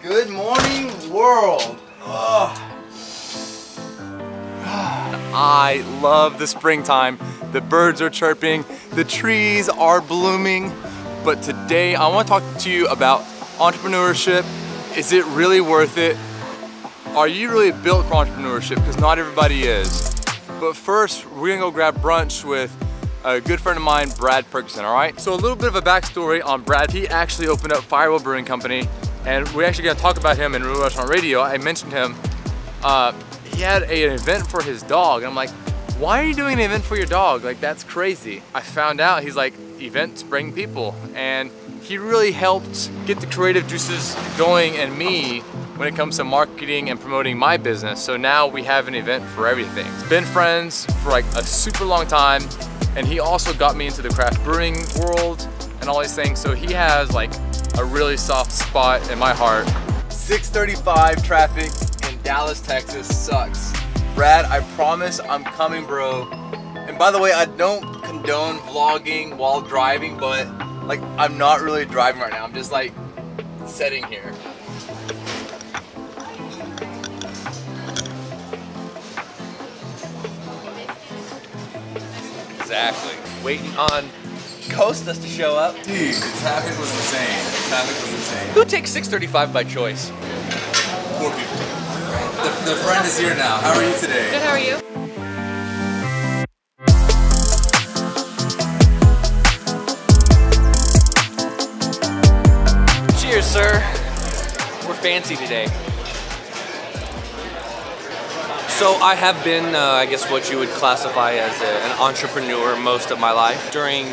Good morning, world. I love the springtime. The birds are chirping, the trees are blooming. But today I want to talk to you about entrepreneurship. Is it really worth it? Are you really built for entrepreneurship? Because not everybody is. But first, we're gonna go grab brunch with a good friend of mine, Brad Perkison, all right? So a little bit of a backstory on Brad. He actually opened up Brewing Company, and we're actually gonna talk about him in Real Restaurant Radio. I mentioned him. He had an event for his dog, and I'm like, why are you doing an event for your dog? Like, that's crazy. I found out he's like, events bring people, and he really helped get the creative juices going in me when it comes to marketing and promoting my business. So now we have an event for everything. Been friends for like a super long time, and he also got me into the craft brewing world and all these things. So he has like a really soft spot in my heart. 6:35 traffic in Dallas, Texas sucks. Brad, I promise I'm coming, bro. And by the way, I don't condone vlogging while driving, but like, I'm not really driving right now. I'm just like sitting here. Exactly. Waiting on Kostas to show up. Dude, the traffic was insane. The traffic was insane. Who takes 6:35 by choice? Poor people. The friend is here now. How are you today? Good, how are you? Cheers, sir. We're fancy today. So I have been, I guess what you would classify as an entrepreneur most of my life. During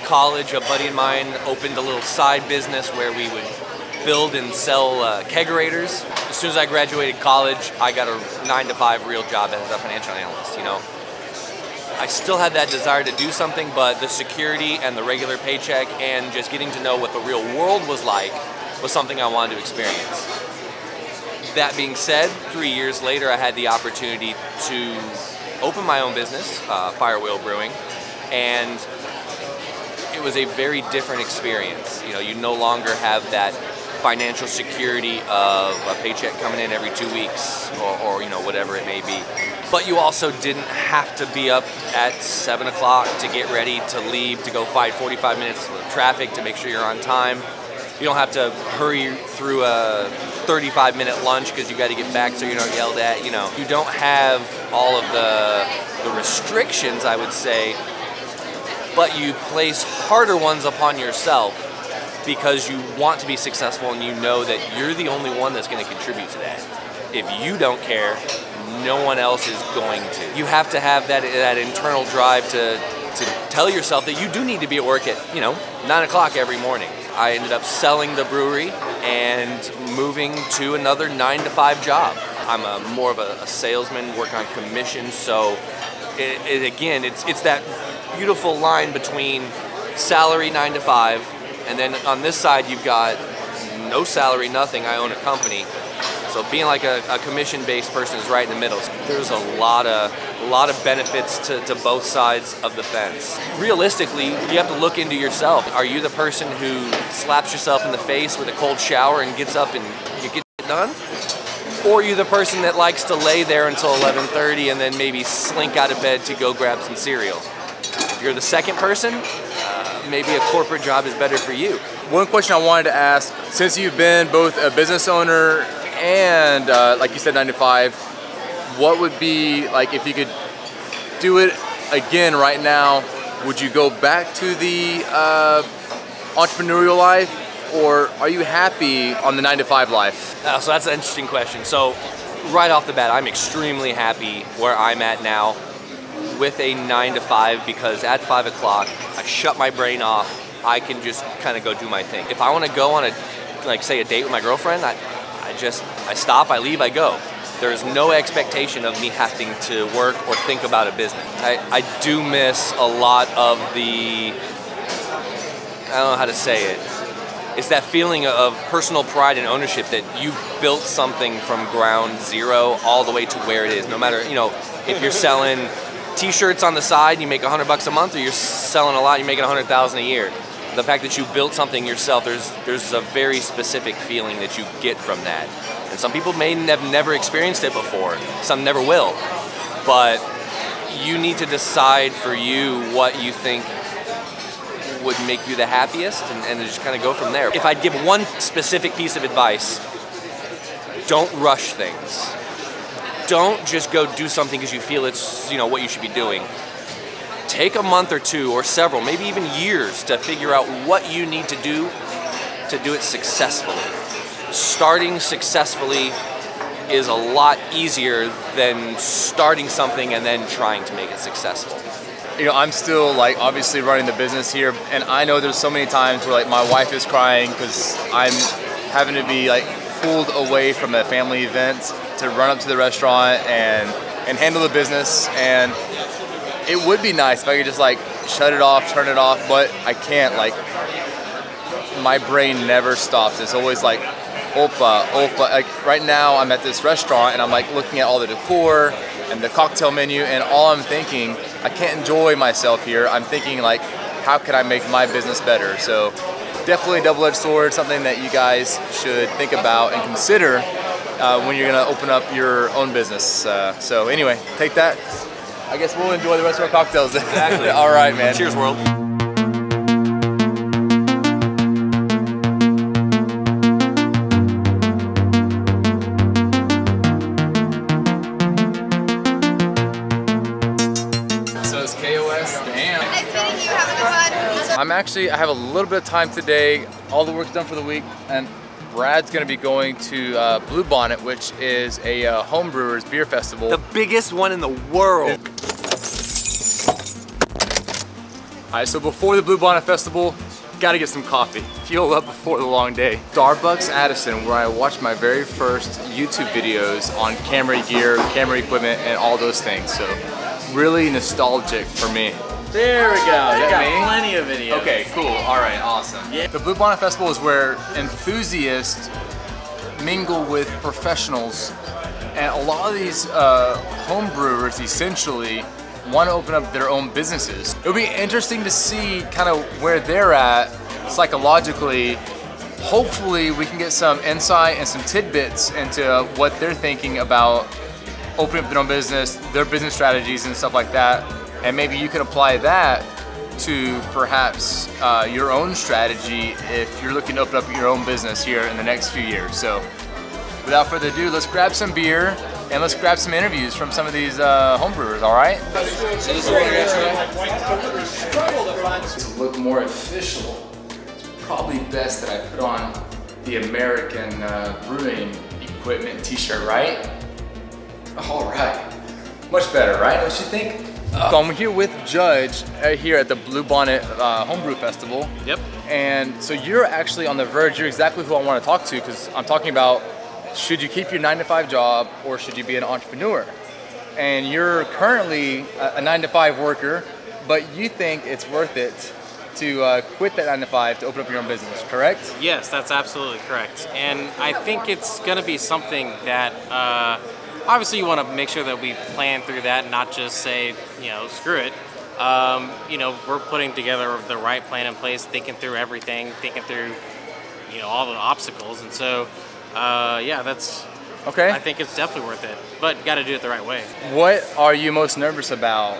college, a buddy of mine opened a little side business where we would build and sell kegerators. As soon as I graduated college, I got a 9-to-5 real job as a financial analyst, you know. I still had that desire to do something, but the security and the regular paycheck and just getting to know what the real world was like was something I wanted to experience. That being said, 3 years later, I had the opportunity to open my own business, Brewing, and it was a very different experience. You know, you no longer have that financial security of a paycheck coming in every 2 weeks or you know, whatever it may be. But you also didn't have to be up at 7 o'clock to get ready to leave, to go fight 45 minutes with traffic to make sure you're on time. You don't have to hurry through a 35-minute lunch because you got to get back so you're not yelled at, you know. You don't have all of the restrictions, I would say, but you place harder ones upon yourself because you want to be successful and you know that you're the only one that's going to contribute to that. If you don't care, no one else is going to. You have to have that internal drive to tell yourself that you do need to be at work at, you know, 9 o'clock every morning. I ended up selling the brewery and moving to another 9-to-5 job. I'm more of a salesman, work on commission, so again, it's that beautiful line between salary 9 to 5, and then on this side you've got no salary, nothing. I own a company. So being like a commission-based person is right in the middle. There's a lot of benefits to both sides of the fence. Realistically, you have to look into yourself. Are you the person who slaps yourself in the face with a cold shower and gets up and you get it done? Or are you the person that likes to lay there until 11:30 and then maybe slink out of bed to go grab some cereal? If you're the second person, maybe a corporate job is better for you. One question I wanted to ask, since you've been both a business owner and like you said, 9 to 5, what would be, like, if you could do it again right now, would you go back to the entrepreneurial life, or are you happy on the 9 to 5 life? So that's an interesting question. So right off the bat, I'm extremely happy where I'm at now with a 9 to 5, because at 5 o'clock, I shut my brain off. I can just kind of go do my thing. If I want to go on a, like, say, a date with my girlfriend, I stop, I leave, I go. There's no expectation of me having to work or think about a business. I do miss a lot of the, I don't know how to say it. It's that feeling of personal pride and ownership that you've built something from ground zero all the way to where it is. No matter, you know, if you're selling t-shirts on the side, you make $100 a month, or you're selling a lot, you're making $100,000 a year. The fact that you built something yourself, there's a very specific feeling that you get from that. And some people may have never experienced it before. Some never will. But you need to decide for you what you think would make you the happiest, and just kind of go from there. If I'd give one specific piece of advice, don't rush things. Don't just go do something because you feel it's, you know, what you should be doing. Take a month or two or several, maybe even years, to figure out what you need to do it successfully. Starting successfully is a lot easier than starting something and then trying to make it successful. You know, I'm still like obviously running the business here, and I know there's so many times where like my wife is crying because I'm having to be like pulled away from a family event to run up to the restaurant and handle the business. And it would be nice if I could just like shut it off, turn it off, but I can't. Like, my brain never stops. It's always like opa, opa. Like right now I'm at this restaurant and I'm like looking at all the decor and the cocktail menu, and all I'm thinking, I can't enjoy myself here. I'm thinking like, how can I make my business better? So definitely a double-edged sword, something that you guys should think about and consider when you're gonna open up your own business. So anyway, take that. I guess we'll enjoy the rest of our cocktails. Exactly. All right, man. Cheers, world. I have a little bit of time today. All the work's done for the week, and Brad's gonna be going to Bluebonnet, which is a homebrewers beer festival. The biggest one in the world. All right, so before the Bluebonnet Festival, gotta get some coffee. Fuel up before the long day. Starbucks Addison, where I watched my very first YouTube videos on camera gear, camera equipment, and all those things. So really nostalgic for me. There we go. I got plenty of videos. Okay, cool. All right, awesome. Yeah. The Bluebonnet Festival is where enthusiasts mingle with professionals, and a lot of these home brewers essentially want to open up their own businesses. It'll be interesting to see kind of where they're at psychologically. Hopefully we can get some insight and some tidbits into what they're thinking about opening up their own business, their business strategies and stuff like that. And maybe you can apply that to perhaps your own strategy if you're looking to open up your own business here in the next few years. So without further ado, let's grab some beer and let's grab some interviews from some of these homebrewers, all right? So this is what we're gonna try. To look more official, it's probably best that I put on the American Brewing Equipment t-shirt, right? All right, much better, right? Don't you think? So I'm here with Judge here at the Bluebonnet Homebrew Festival. Yep. And so you're actually on the verge, you're exactly who I want to talk to, because I'm talking about, should you keep your 9-to-5 job or should you be an entrepreneur? And you're currently a 9-to-5 worker, but you think it's worth it to quit that 9-to-5 to open up your own business, correct? Yes, that's absolutely correct. And I think it's going to be something that obviously you want to make sure that we plan through that and not just say, you know, screw it. You know, we're putting together the right plan in place, thinking through everything, thinking through, you know, all the obstacles. And so, yeah, that's, okay. I think it's definitely worth it, but you got to do it the right way. What are you most nervous about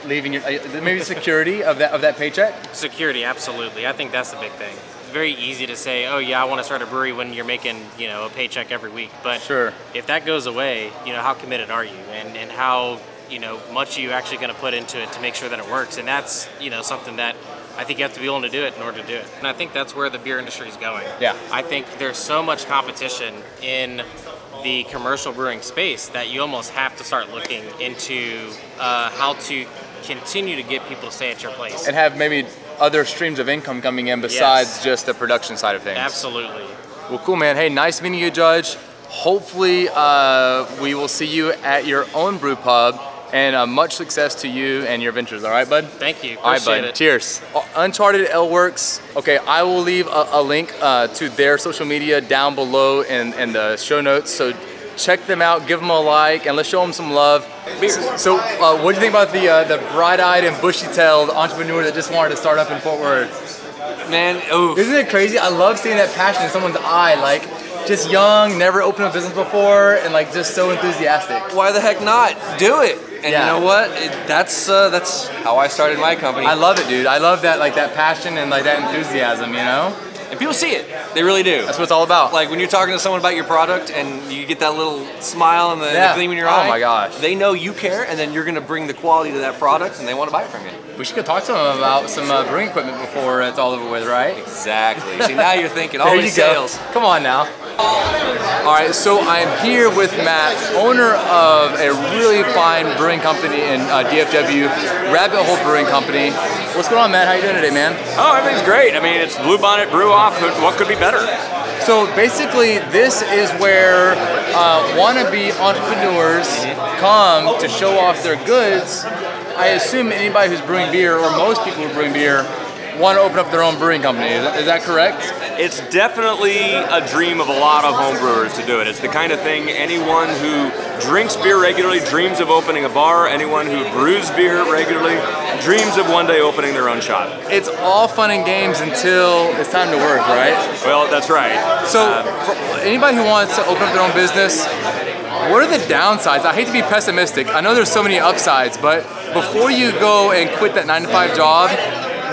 leaving your, maybe security of that paycheck? Security, absolutely. I think that's the big thing. Very easy to say, oh yeah, I want to start a brewery when you're making, you know, a paycheck every week. But sure, if that goes away, you know, how committed are you, and how, you know, much are you actually going to put into it to make sure that it works? And that's, you know, something that I think you have to be willing to do it in order to do it. And I think that's where the beer industry is going. Yeah. I think there's so much competition in the commercial brewing space that you almost have to start looking into how to continue to get people to stay at your place. And have maybe other streams of income coming in besides just the production side of things. Absolutely. Well, cool, man. Hey, nice meeting you, Judge. Hopefully we will see you at your own brew pub, and much success to you and your ventures. All right, bud? Thank you. All right, bud. It. Cheers. Uncharted Ale works. Okay, I will leave a link to their social media down below in the show notes. So check them out, give them a like, and let's show them some love. So what do you think about the bright-eyed and bushy-tailed entrepreneur that just wanted to start up in Fort Worth? Man, oof. Isn't it crazy? I love seeing that passion in someone's eye, like just young, never opened a business before, and like just so enthusiastic. Why the heck not? Do it. And Yeah. you know what? That's how I started my company. I love it, dude. I love that, like that passion and like that enthusiasm, you know? And people see it. They really do. That's what it's all about. Like when you're talking to someone about your product and you get that little smile and the gleam in your eye. Oh my gosh. They know you care, and then you're going to bring the quality to that product, and they want to buy it from you. We should go talk to them about some brewing equipment before it's all over with, right? Exactly. See, now you're thinking, There oh, you these go. sales. Come on now. All right, so I'm here with Matt, owner of a really fine brewing company in DFW, Rabbit Hole Brewing Company. What's going on, Matt? How you doing today, man? Oh, everything's great. I mean, it's Bluebonnet Brew Off. What could be better? So basically, this is where wannabe entrepreneurs come to show off their goods. I assume anybody who's brewing beer, or most people who are brewing beer, want to open up their own brewing company. Is that correct? It's definitely a dream of a lot of homebrewers to do it. It's the kind of thing anyone who drinks beer regularly dreams of opening a bar. Anyone who brews beer regularly dreams of one day opening their own shop. It's all fun and games until it's time to work, right? Well, that's right. So for anybody who wants to open up their own business, what are the downsides? I hate to be pessimistic. I know there's so many upsides, but before you go and quit that 9-to-5 job,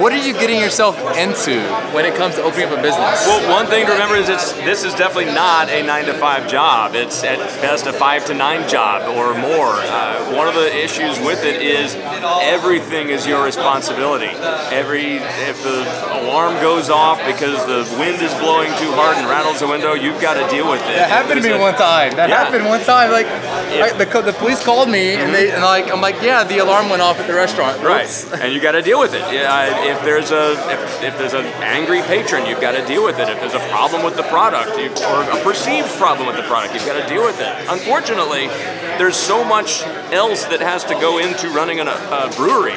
what are you getting yourself into when it comes to opening up a business? Well, one thing to remember is this is definitely not a 9-to-5 job. It's at best a 5 to 9 job or more. One of the issues with it is everything is your responsibility. If the alarm goes off because the wind is blowing too hard and rattles the window, you've got to deal with it. That happened to me one time. That happened one time. Like, the police called me and I'm like, yeah, the alarm went off at the restaurant. Right, Oops. and you got to deal with it. Yeah, if there's an angry patron, you've got to deal with it. If there's a problem with the product, or a perceived problem with the product, you've got to deal with it. Unfortunately, there's so much else that has to go into running a brewery.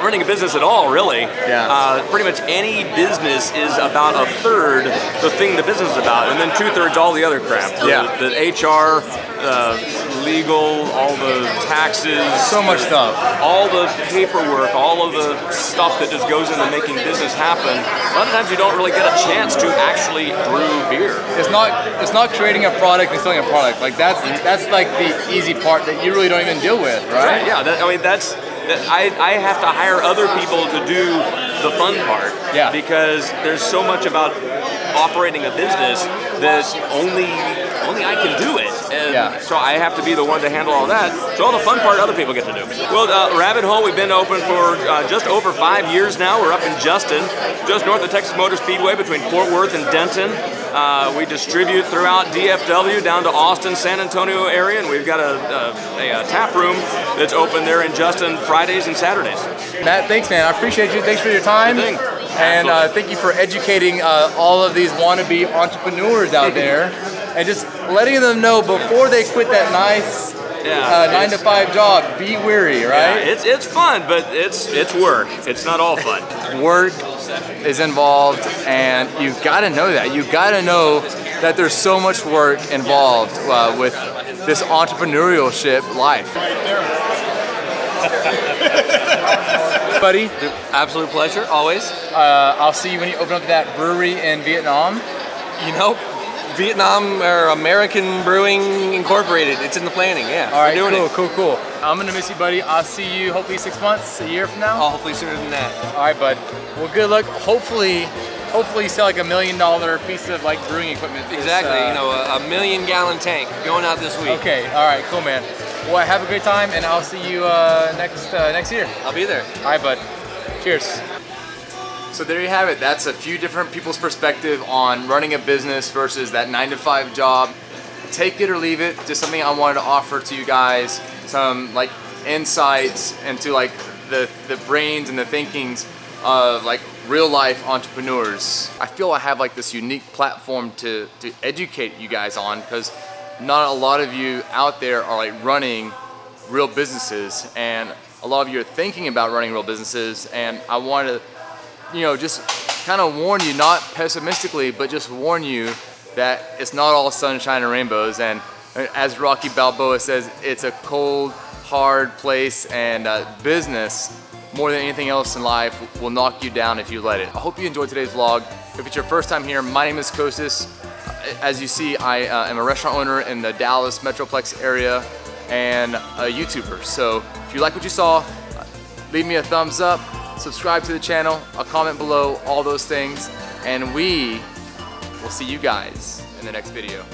Running a business at all, really. Yeah. Pretty much any business is about a third the thing the business is about, and then 2/3 all the other crap. The HR, legal, all the taxes. So much stuff. All the paperwork, all of the stuff that just goes into making business happen. A lot of times you don't really get a chance to actually brew beer. It's not creating a product and selling a product. Like that's like the easy part that you really don't even deal with, right? Right, yeah. I have to hire other people to do the fun part. Yeah. Because there's so much about operating a business that only I can do it. And so I have to be the one to handle all that. So all the fun part other people get to do. Well, Rabbit Hole, we've been open for just over 5 years now. We're up in Justin, just north of Texas Motor Speedway between Fort Worth and Denton. We distribute throughout DFW down to Austin, San Antonio area, and we've got a tap room that's open there in Justin Fridays and Saturdays. Matt, thanks, man. I appreciate you. Thanks for your time. Good thing. And thank you for educating all of these wannabe entrepreneurs out there and just letting them know before they quit that nice 9-to-5 job, be weary, right? Yeah, it's fun, but it's work. It's not all fun. Work is involved, and you've got to know that. You've got to know that there's so much work involved with this entrepreneurship life. Buddy, Absolute pleasure, always. I'll see you when you open up that brewery in Vietnam. You know, Vietnam or American Brewing Incorporated. It's in the planning, yeah. All right, we're doing cool. I'm gonna miss you, buddy. I'll see you hopefully 6 months, a year from now. Oh, hopefully sooner than that. All right, bud. Well, good luck. Hopefully you sell like $1 million piece of like brewing equipment. Exactly, you know, a 1 million gallon tank going out this week. Okay, all right, cool, man. Well, have a great time, and I'll see you next year. I'll be there. All right, bud. Cheers. So there you have it. That's a few different people's perspective on running a business versus that 9-to-5 job. Take it or leave it. Just something I wanted to offer to you guys. Some like insights into like the brains and the thinkings of like real life entrepreneurs. I feel I have like this unique platform to educate you guys on, because not a lot of you out there are like running real businesses, and a lot of you are thinking about running real businesses, and I want to, you know, just kind of warn you, not pessimistically, but just warn you that it's not all sunshine and rainbows, and As Rocky Balboa says, it's a cold, hard place, and business, more than anything else in life, will knock you down if you let it. I hope you enjoyed today's vlog. If it's your first time here, my name is Kostas. As you see, I am a restaurant owner in the Dallas Metroplex area and a YouTuber. So if you like what you saw, leave me a thumbs up, subscribe to the channel, a comment below, all those things, and we will see you guys in the next video.